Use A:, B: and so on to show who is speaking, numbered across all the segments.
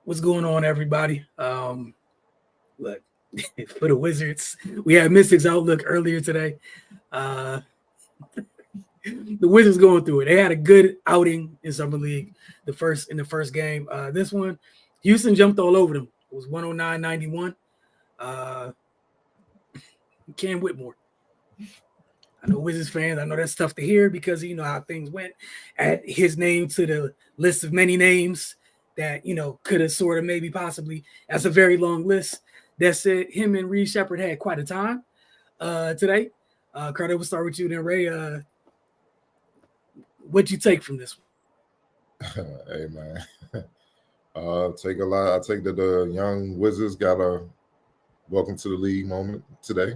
A: What's going on, everybody? Look, for the Wizards, we had Mystics Outlook earlier today. Uh, the Wizards going through it. They had a good outing in Summer League in the first game. This one, Houston jumped all over them. It was 109-91. Cam Whitmore. I know Wizards fans, I know that's tough to hear because you know how things went. Add his name to the list of many names that, you know, could have sort of maybe possibly. That's a very long list. That said, him and Reed Shepard had quite a time today. Carter, we'll start with you then, Ray. What'd you take from this
B: one? Hey, man. Take a lot. I take that the young Wizards got a welcome to the league moment today.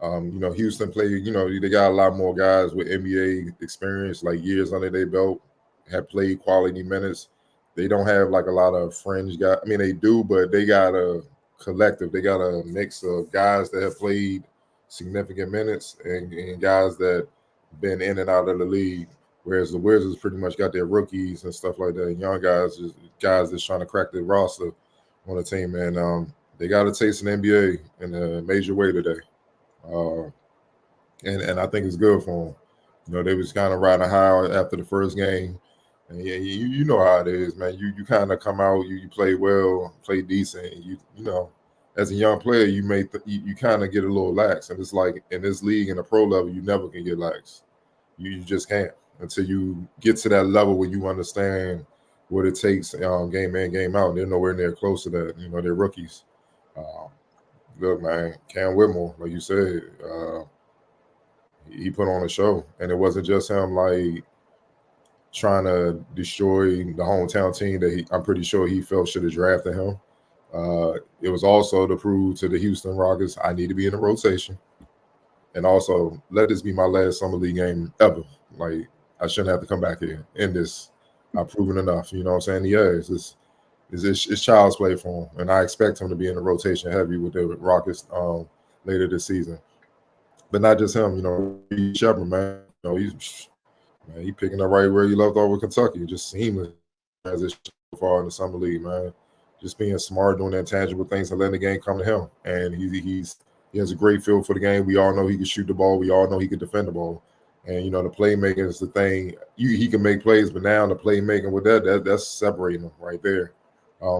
B: Houston played, they got a lot more guys with NBA experience, like years under their belt, have played quality minutes. They don't have like a lot of fringe guys. I mean, they do, but they got a collective. They got a mix of guys that have played significant minutes and guys that been in and out of the league. Whereas the Wizards pretty much got their rookies and stuff like that. Young guys, just guys that's trying to crack the roster on the team. And they got a taste in the NBA in a major way today. And I think it's good for them. They was kind of riding high after the first game. And yeah, you know how it is, man. You kind of come out, you play well, play decent. As a young player, you kind of get a little lax. And it's like in this league, in the pro level, you never can get lax. You just can't until you get to that level where you understand what it takes game in, game out. They're nowhere near close to that. They're rookies. Look, man, Cam Whitmore, like you said, he put on a show. And it wasn't just him, like, trying to destroy the hometown team that I'm pretty sure he felt should have drafted him. It was also to prove to the Houston Rockets, I need to be in the rotation. And also, let this be my last Summer League game ever. Like, I shouldn't have to come back here in this. I've proven enough, you know what I'm saying? Yeah, it's child's play for him. And I expect him to be in the rotation heavy with the Rockets later this season. But not just him, Reed Shepard, man. He picking up right where he left off with Kentucky. Just seamless transition so far in the Summer League, man. Just being smart, doing intangible things and letting the game come to him. And he has a great feel for the game. We all know he can shoot the ball. We all know he can defend the ball. And, the playmaking is the thing. He can make plays, but now the playmaking with that's separating him right there.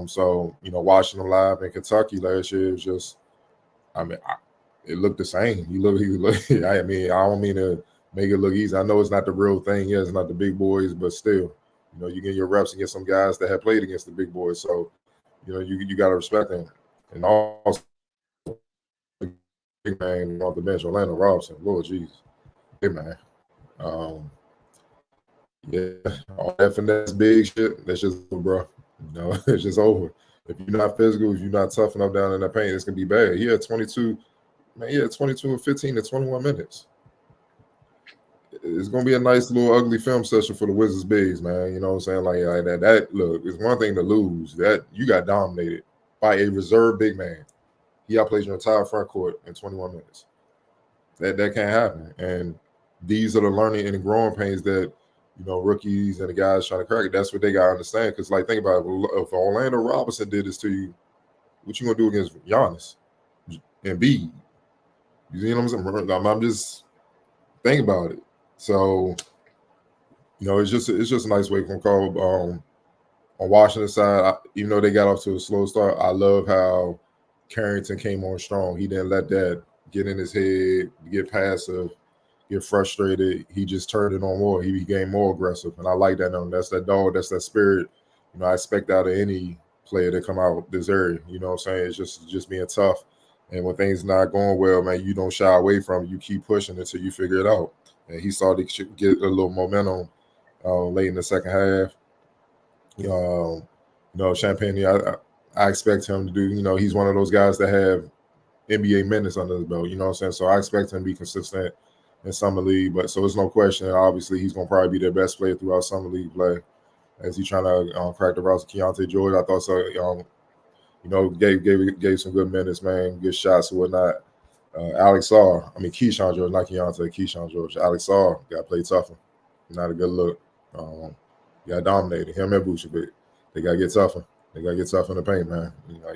B: So, watching him live in Kentucky last year is just, it looked the same. He looked, I don't mean to make it look easy. I know it's not the real thing. Yeah, it's not the big boys, but still, you get your reps against some guys that have played against the big boys. So, you got to respect them. And also, big man off the bench, Orlando Robinson. Lord Jesus. Hey, man. Yeah, all that finesse big shit, that's just over, bro. It's just over. If you're not physical, if you're not tough enough down in that paint, it's going to be bad. He had 22 and 15 to 21 minutes. It's going to be a nice little ugly film session for the Wizards bigs, man. You know what I'm saying? Like that look, it's one thing to lose. That you got dominated by a reserve big man. He outplayed your entire front court in 21 minutes. That can't happen. And these are the learning and the growing pains that, rookies and the guys trying to crack it. That's what they got to understand. Because, like, think about it. If Orlando Robinson did this to you, what you going to do against Giannis and B? You see what I'm saying? I'm just thinking about it. So, it's just a nice wake from call. On Washington side, even though they got off to a slow start, I love how Carrington came on strong. He didn't let that get in his head, get passive, get frustrated. He just turned it on more. He became more aggressive, and I like that. That's that dog. That's that spirit. I expect out of any player to come out this area. You know what I'm saying? It's just being tough. And when things not going well, man, you don't shy away from it. You keep pushing until you figure it out. And he started to get a little momentum late in the second half. Champagne, I expect him to do, he's one of those guys that have NBA minutes under his belt, you know what I'm saying? So I expect him to be consistent in Summer League. But so it's no question that obviously he's going to probably be their best player throughout Summer League play as he's trying to crack the roster. Keontae George, I thought so, gave some good minutes, man, good shots and whatnot. Keyshawn George, not Keontae, Keyshawn George. Alex Sarr got to play tougher. Not a good look. Got dominated. Him and Vucevic. They got to get tougher. They gotta get tough in the paint, man.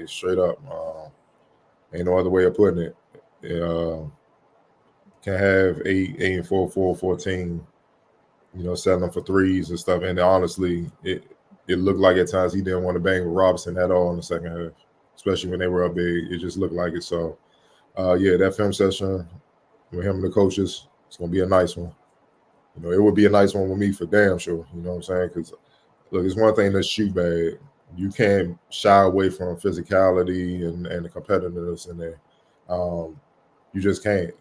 B: Straight up. Ain't no other way of putting it. Can have 8 and 4, 4-14, settling for threes and stuff. And honestly, it looked like at times he didn't want to bang with Robinson at all in the second half, especially when they were up big. It just looked like it. So, that film session with him and the coaches, it's gonna be a nice one. It would be a nice one with me for damn sure. You know what I'm saying? Because look, it's one thing to shoot bad. You can't shy away from physicality and the competitiveness in there. You just can't.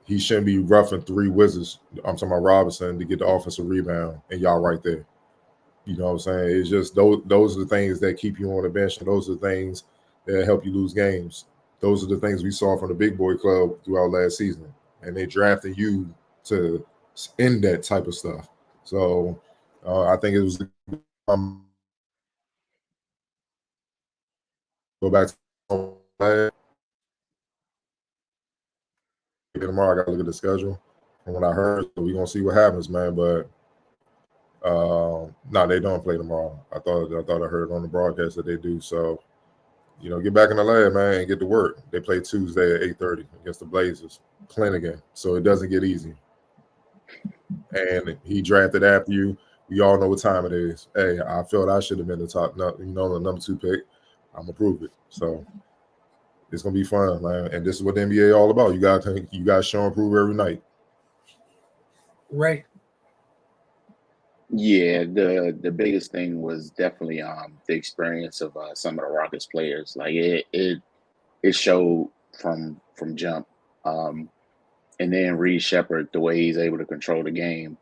B: He shouldn't be roughing three Wizards. I'm talking about Robinson to get the offensive rebound, and y'all right there. You know what I'm saying? It's just those are the things that keep you on the bench, and those are the things that help you lose games. Those are the things we saw from the big boy club throughout last season, and they drafted you to end that type of stuff. So I think it was go back to tomorrow. I got to look at the schedule from what I heard. So we're gonna see what happens, man. But no, they don't play tomorrow. I thought I heard on the broadcast that they do. So get back in the lab, man, and get to work. They play Tuesday at 8:30 against the Blazers, Clinigan. So it doesn't get easy. And he drafted after you. We all know what time it is. Hey, I felt I should have been the top, the number 2 pick. I'm gonna prove it. So it's gonna be fun, man. And this is what the NBA all about. You guys show and prove every night.
C: Right. Yeah, the biggest thing was definitely the experience of some of the Rockets players. Like it showed from jump. And then Reed Shepherd, the way he's able to control the game,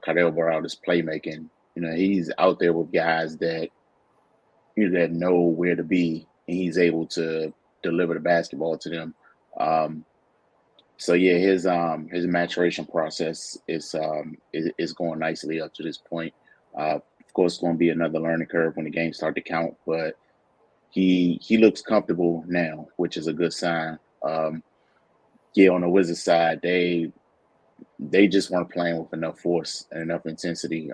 C: Cardell brought out his playmaking. He's out there with guys that that know where to be, and he's able to deliver the basketball to them. So yeah, his maturation process is going nicely up to this point. Of course, it's going to be another learning curve when the games start to count, but he looks comfortable now, which is a good sign. Yeah, on the Wizards side, they just weren't playing with enough force and enough intensity.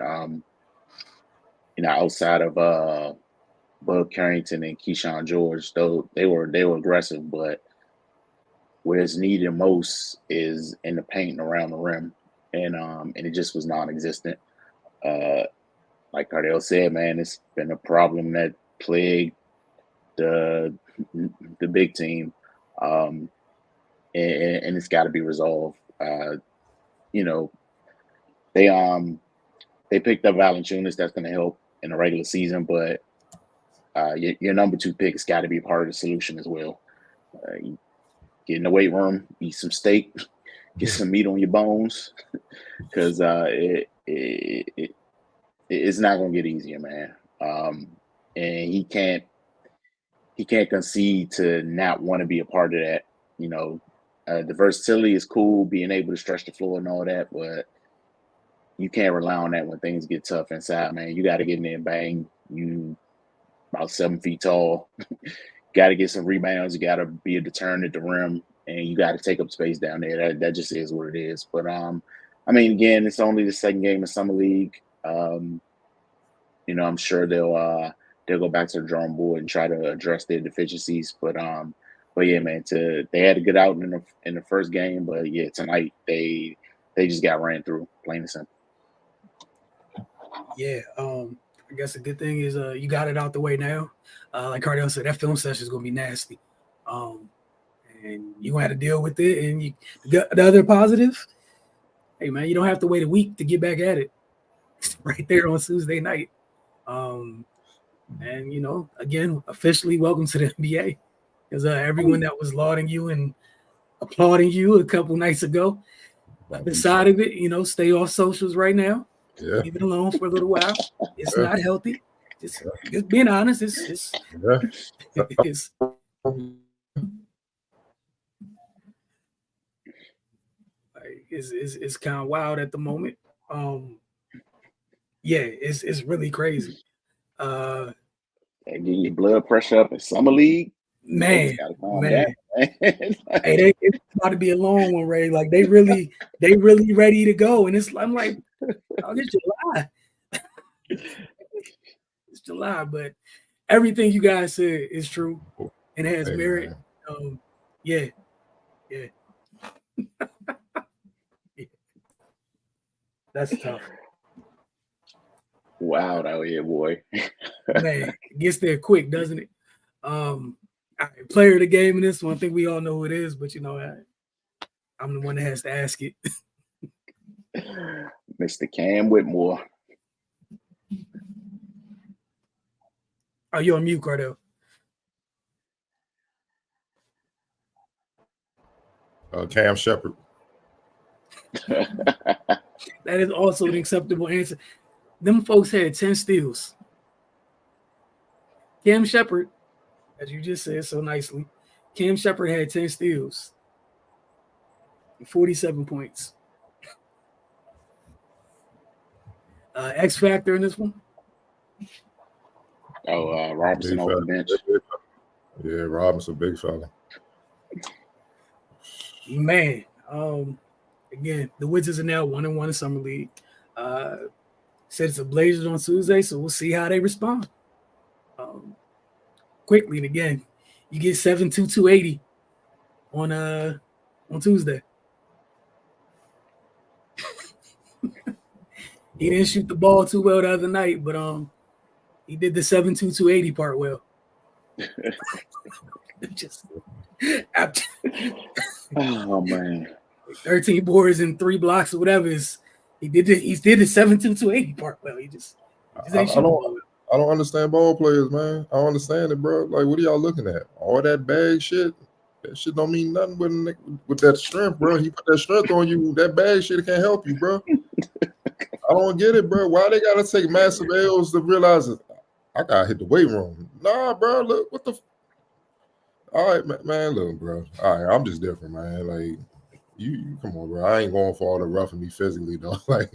C: Outside of Bud Carrington and Keyshawn George, though they were aggressive, but where it's needed most is in the paint and around the rim, and it just was non-existent. Like Cardell said, man, it's been a problem that plagued the big team. And it's got to be resolved. They picked up Valanciunas. That's going to help in the regular season, but your number 2 pick has got to be part of the solution as well. Get in the weight room, eat some steak, get some meat on your bones, because it's not going to get easier, man. And he can't concede to not want to be a part of that. The versatility is cool, being able to stretch the floor and all that, but you can't rely on that when things get tough inside, man. You got to get in there and bang. You about 7 feet tall. Got to get some rebounds. You got to be a deterrent at the rim, and you got to take up space down there. That just is what it is. But again, it's only the second game of Summer League. I'm sure they'll go back to the drawing board and try to address their deficiencies. But yeah, man, they had to get out in the first game, but yeah, tonight they just got ran through, plain and simple.
A: Yeah, I guess the good thing is you got it out the way now. Like Cardell said, that film session is gonna be nasty, and you gonna have to deal with it. And the other positive, hey man, you don't have to wait a week to get back at it. It's right there on Tuesday night. And again, officially welcome to the NBA. Because everyone that was lauding you and applauding you a couple nights ago, beside of it, stay off socials right now.
B: Yeah.
A: Leave it alone for a little while. It's not healthy. Just being honest. It's kind of wild at the moment. Yeah, it's really crazy.
C: Get your blood pressure up in Summer League.
A: Man. Hey, it's about to be a long one, Ray. Like they really ready to go, and I'm like, oh, it's July. It's July, but everything you guys said is true and has
B: Hey,
A: merit.
B: man.
A: Yeah. That's tough.
C: Wow, out here, boy.
A: Man, it gets there quick, doesn't it? All right, player of the game in this one. I think we all know who it is, but I'm the one that has to ask it.
C: Mr. Cam Whitmore.
A: Oh, you're on mute, Cardell.
B: Cam Shepard.
A: That is also an acceptable answer. Them folks had 10 steals. Cam Shepard, as you just said so nicely, Cam Shepard had 10 steals, 47 points. X factor in this one?
C: Oh, Robinson
B: Big
C: off
B: fella.
C: the bench.
B: Yeah, Robinson, big fella.
A: Man, again, the Wizards are now 1-1 in Summer League. Said it's the Blazers on Tuesday, so we'll see how they respond. Quickly, and again, you get 7-2-280 on Tuesday. He didn't shoot the ball too well the other night, but he did the 7-2-280 part well. Just after
C: Oh man,
A: 13 boards and 3 blocks or whatever he did the 7-2-280 part well. He just ain't shooting the ball well.
B: I don't understand ball players, man. I don't understand it, bro. Like, what are y'all looking at? All that bag shit? That shit don't mean nothing with that strength, bro. He put that strength on you. That bag shit can't help you, bro. I don't get it, bro. Why they gotta take massive L's to realize that I gotta hit the weight room? Nah, bro. Look, what the? All right, man. Look, bro. All right, I'm just different, man. Like, you come on, bro. I ain't going for all the roughing me physically, though. Like,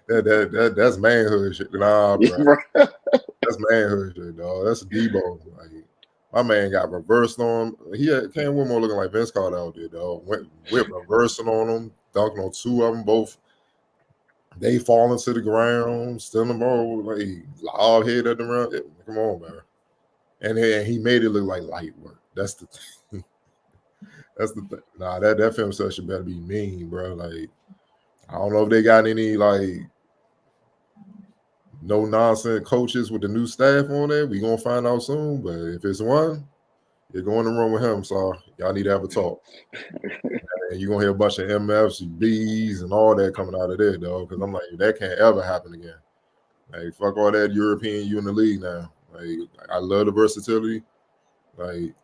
B: that's manhood shit. Nah, bro. That's manhood shit, dog. That's a Debo. Like, my man got reversed on him. He came with more looking like Vince Carter out there, dog. Went reversing on him, dunking on 2 of them both. They falling to the ground, stealing the ball, like loud head at the round. Come on, man. And he made it look like light work. That's the thing. That's the thing. Nah, that film session better be mean, bro. Like, I don't know if they got any like no nonsense coaches with the new staff on there. We gonna find out soon. But if it's one, you're going in the room with him. So y'all need to have a talk. And you're gonna hear a bunch of MFs, Bs, and all that coming out of there, though. Because I'm like, that can't ever happen again. Like, fuck all that European, you in the league now. Like, I love the versatility. Like,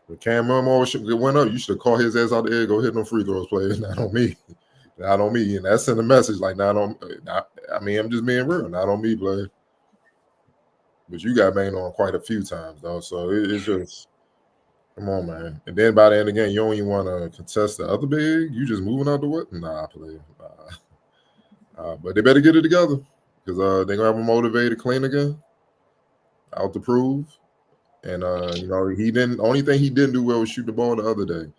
B: when Cam always went up, you should have called his ass out there, go hit them free throws, players. Not on me. Not on me. And that's in the message, like, I'm just being real. Not on me, player. But you got banged on quite a few times, though. So it's just, come on, man. And then by the end of the game, you don't even want to contest the other big. You just moving out the what? Nah, player. But they better get it together because they're going to have a motivated clean again, out to prove. And, only thing he didn't do well was shoot the ball the other day.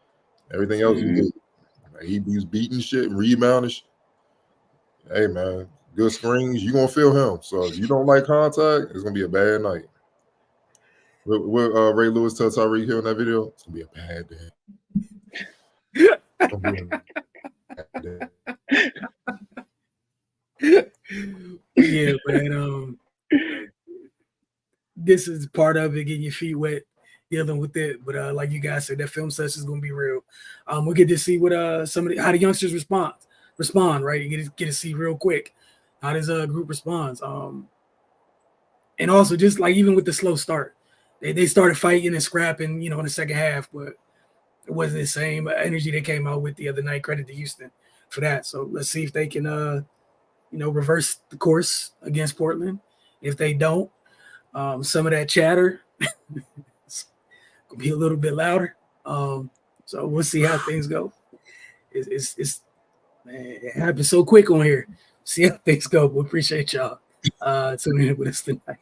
B: Everything else he did. Like, he was beating shit and rebounding shit. Hey, man, good screens. You're going to feel him. So if you don't like contact, it's going to be a bad night. What Ray Lewis tell Tyreek Hill in that video? It's going to be a bad day.
A: Yeah, man. This is part of it, getting your feet wet, dealing with it. But like you guys said, that film session is gonna be real. We'll get to see what how the youngsters respond, right? You get to see real quick how this group responds. And also just like even with the slow start, they started fighting and scrapping, in the second half, but it wasn't the same energy they came out with the other night. Credit to Houston for that. So let's see if they can reverse the course against Portland. If they don't, some of that chatter will be a little bit louder. So we'll see how things go. It's man, it happens so quick on here. See how things go. We appreciate y'all tuning in with us tonight.